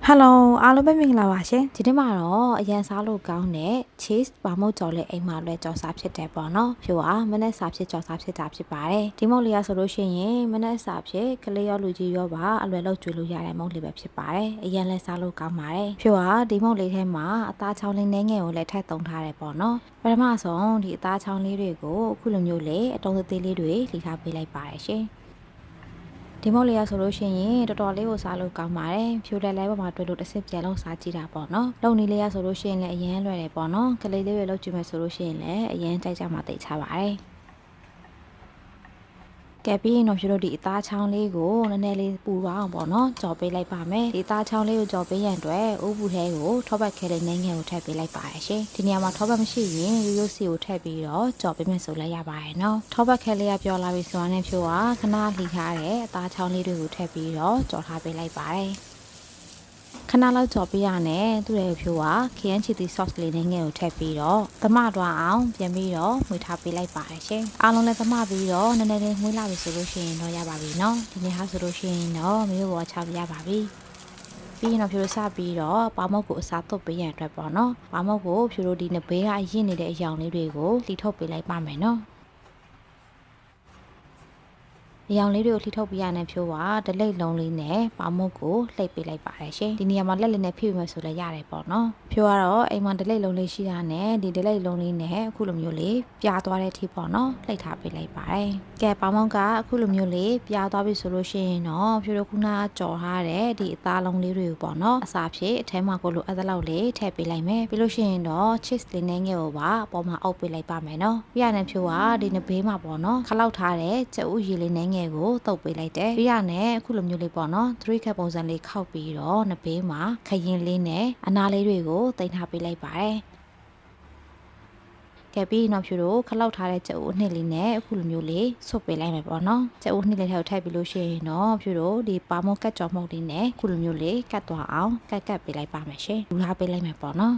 Hello အားလုံးပဲမင်္ဂလာပါရှင်ဒီနေ့မှာတော့အရန်စားလို့ကောင်းတဲ့ cheese ပါမုတ်ကြော်လေးအိမ်မှာလွယ်ကြော်စားဖြစ်တယ်ပေါ့နော်ဖြိုကမနက်စာဖြစ်ကြော်စားဖြစ်တာဖြစ်ပါတယ်ဒီမုတ်လေးကဆိုလို့ရှိရင်မနက်စာဖြစ်ကလေးရောလူကြီးရောပါအလွယ်လောက်ကျွေးလို့ရတဲ့မုတ်လေးပဲဖြစ်ပါတယ်အရန်လဲစားလို့ကောင်းပါတယ်ဖြိုကဒီမုတ်လေးထဲမှာအသားချောင်းလေးနည်းငယ်ကိုလည်းထည့်သုံးထားတယ်ပေါ့နော်ပထမဆုံးဒီအသားချောင်းလေးတွေကိုအခုလိုမျိုးလေးအတုံးသေးလေးတွေလှီထားပေးလိုက်ပါတယ်ရှင်ဒီမုတ်လေးရဆိုလို့ရှိရင်တော်တော်လေးကိုစားလို့ကောင်းပါတယ်ဖြိုတယ်လဲပေါ်မှာတွေ့လို့တစ်စစ်ပြန်လုံးစားကြည့်တာပေါ့နော်လုံနေလေးရဆိုလို့ရှိရင်လည်းအရင်လွယ်တယ်ပေါ့နော်ကလေးလေးတွေလောက်ကြည့်မယ်ဆိုလို့ရှိရင်လည်းအရင်ကြိုက်ကြမှာတိတ်ချပါတယ်ကဲပြီးရင်တော့ဖြိုတို့ဒီအသားချောင်းလေးကိုနည်းနည်းလေးပူသွားအောင်ပေါ့နော်ကြော်ပေးလိုက်ပါမယ်ဒီအသားချောင်းလေးကိုကြော်ပေးရန်အတွက်ဥပူထဲကိုထောပတ်ခဲလေးနည်းငယ်ကိုထည့်ပေးလိုက်ပါရရှင်ဒီနေရာမှာထောပတ်မရှိရင်ရိုးရိုးစီကိုထည့်ပြီးတော့ကြော်ပေးမယ်ဆိုလည်းရပါရဲ့နော်ထောပတ်ခဲလေးကပြောလာပြီဆိုတော့ဖြိုကခဏလှီထားတဲ့အသားချောင်းလေးတွေကိုထည့်ပြီးတော့ကြော်ထားပေးလိုက်ပါတယ်ခဏလောက်ကြော်ပေးရနဲ့သူ့ရဲ့ဖြိုးက KN chili sauce လေးနဲ့ငယ်ကိုထည့်ပြီးတော့သမတွားအောင်ပြန်ပြီးတော့မှွေထားပေးလိုက်ပါတယ်ရှင်အားလုံးလည်းသမပြီးတော့နည်းနည်းလေးမှွေးလာပြီဆိုလို့ရှိရင်တော့ရပါပြီเนาะဒီနေ့ဟာဆိုလို့ရှိရင်တော့မျိုးပေါ်ချပြရပါပြီပြီးရင်တော့ဖြိုးစပြီးတော့ပါမုတ်ကိုအစားသွတ်ပေးရန်အတွက်ပေါ့เนาะပါမုတ်ကိုဖြိုးတို့ဒီနဘေးကရင့်နေတဲ့အယောင်လေးတွေကိုလှီထုတ်ပေးလိုက်ပါမယ်เนาะအရောင်လေးတွေကိုလှိထုတ်ပြရတဲ့ဖြိုးကဒလိတ်လုံးလေးနဲ့ပေါမုတ်ကိုလှိပ်ပေးလိုက်ပါတယ်ရှင်ဒီနေရာမှာလက်လက်နဲ့ဖြည့်ပြီးမှဆိုလည်းရတယ်ပေါ့နော်ဖြိုးကတော့အိမ်မှာဒလိတ်လုံးလေးရှိတာနဲ့ဒီဒလိတ်လုံးလေးနဲ့အခုလိုမျိုးလေးပြားသွားတဲ့အထိပေါ့နော်လှိပ်ထားပေးလိုက်ပါတယ်ကဲပေါမုတ်ကအခုလိုမျိုးလေးပြားသွားပြီဆိုလို့ရှိရင်တော့ဖြိုးတို့ခုနကကြော်ထားတဲ့ဒီအသားလုံးလေးတွေကိုပေါ့နော်အစာဖြစ်အထဲမှာကိုလိုအဲ့ဒါလောက်လေးထည့်ပေးလိုက်မယ်ပြီးလို့ရှိရင်တော့ cheese လေးနဲ့ငယ်ကိုပါအပေါ်မှာအုပ်ပေးလိုက်ပါမယ်နော်ပြရတဲ့ဖြိုးကဒီနဘေးမှာပေါ့နော်ခလောက်ထားတဲ့ကြက်ဥရည်လေးနဲ့ငယ်ကိုတုပ်ပေးလိုက်တယ်ပြီးရနဲ့အခုလိုမျိုးလေးပေါ့နော်3 cup ပုံစံလေးခောက်ပြီးတော့နှစ်ဘေးမှာခရင်လေးနဲ့အနားလေးတွေကိုတင်ထားပေးလိုက်ပါတယ်ကဲပြီးတော့ဖြူတို့ခလောက်ထားတဲ့ကြက်ဥအနှစ်လေးနဲ့အခုလိုမျိုးလေးဆွတ်ပေးလိုက်မယ်ပေါ့နော်ကြက်ဥနှစ်လေးထဲကိုထည့်ပြီးလို့ရှိရင်တော့ဖြူတို့ဒီပါမုတ်ကတ်ကြော်မှုတ်လေးနဲ့အခုလိုမျိုးလေးကတ်သွားအောင်ကတ်ပေးလိုက်ပါမယ်ရှင်လူထားပေးလိုက်မယ်ပေါ့နော်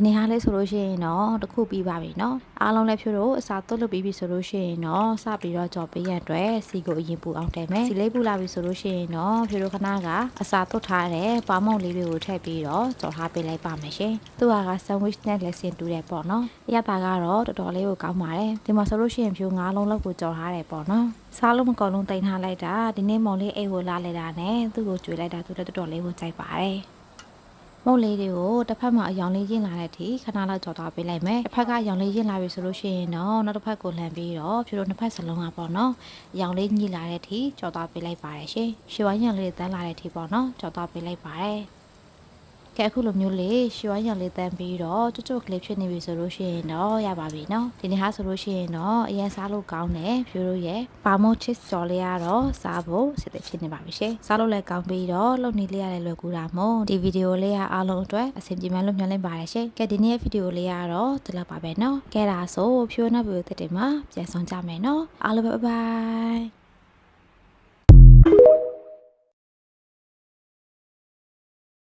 ဒီနေ့ဟာလေးဆိုလို့ရှိရင်တော့တခုပြီးပါပြီเนาะအားလုံးလည်းဖြို့တော့အစာသွတ်လုပ်ပြီးပြီဆိုလို့ရှိရင်တော့စပြီးတော့ကြော်ပေးရတဲ့အတွက်စီကိုအရင်ပူအောင်တယ်မယ်စီလေးပူလာပြီဆိုလို့ရှိရင်တော့ဖြို့တော့ခဏကအစာသွတ်ထားတဲ့ပါမုတ်လေးတွေကိုထည့်ပြီးတော့ကြော်ထားပေးလိုက်ပါမယ်ရှင်သူကဆန်ဝစ်နဲ့လက်စင်တူတယ်ပေါ့เนาะအရတာကတော့တော်တော်လေးကိုကောင်းပါတယ်ဒီမှာဆိုလို့ရှိရင်ဖြို့9လုံးလောက်ကိုကြော်ထားတယ်ပေါ့เนาะစားလို့မကောင်းလုံးတင်ထားလိုက်တာဒီနေ့မောင်လေးအိတ်ကိုလာလိုက်တာနဲ့သူ့ကိုကြွေလိုက်တာသူလည်းတော်တော်လေးကိုကြိုက်ပါတယ်မုတ်လေးတွေကိုတစ်ဖက်မှာအယောင်လေးရင့်လာတဲ့အထိခဏလောက်ကြော်သွားပေးလိုက်မယ်တစ်ဖက်ကအယောင်လေးရင့်လာပြီဆိုလို့ရှိရင်တော့နောက်တစ်ဖက်ကိုလှန်ပြီးတော့ဖြိုးတို့နှစ်ဖက်စလုံးကပေါ့နော်အယောင်လေးညှိလာတဲ့အထိကြော်သွားပေးလိုက်ပါတယ်ရှင်ရွှေဝိုင်းရံလေးတန်းလာတဲ့အထိပေါ့နော်ကြော်သွားပေးလိုက်ပါတယ်ကဲအခုလိုမျိုးလေးရွှေဝိုင်းရံလေးတန်းပြီးတော့ကျွတ်ကျွတ်ကလေးဖြစ်နေပြီဆိုလို့ရှိရင်တော့ရပါပြီနော်ဒီနေ့ဟာဆိုလို့ရှိရင်တော့အရင်စားလို့ကောင်းတယ်ဖြိုးတို့ရဲ့ပါမို့ cheese ကြော်လေးကတော့စားဖို့စစ်စစ်ဖြစ်နေပါပြီရှင်စားလို့လည်းကောင်းပြီးတော့လုပ်နေလေးရတယ်လွယ်ကူတာမို့ဒီဗီဒီယိုလေးကအားလုံးအတွက်အဆင်ပြေမှလို့မျှော်လင့်ပါတယ်ရှင်ကဲဒီနေ့ရဲ့ဗီဒီယိုလေးကတော့ဒီလောက်ပါပဲနော်ကဲဒါဆိုဖြိုးနောက်ဗီဒီယိုတစ်တင်မှာပြန်ဆောင်ကြမယ်နော်အားလုံးပဲဘိုင်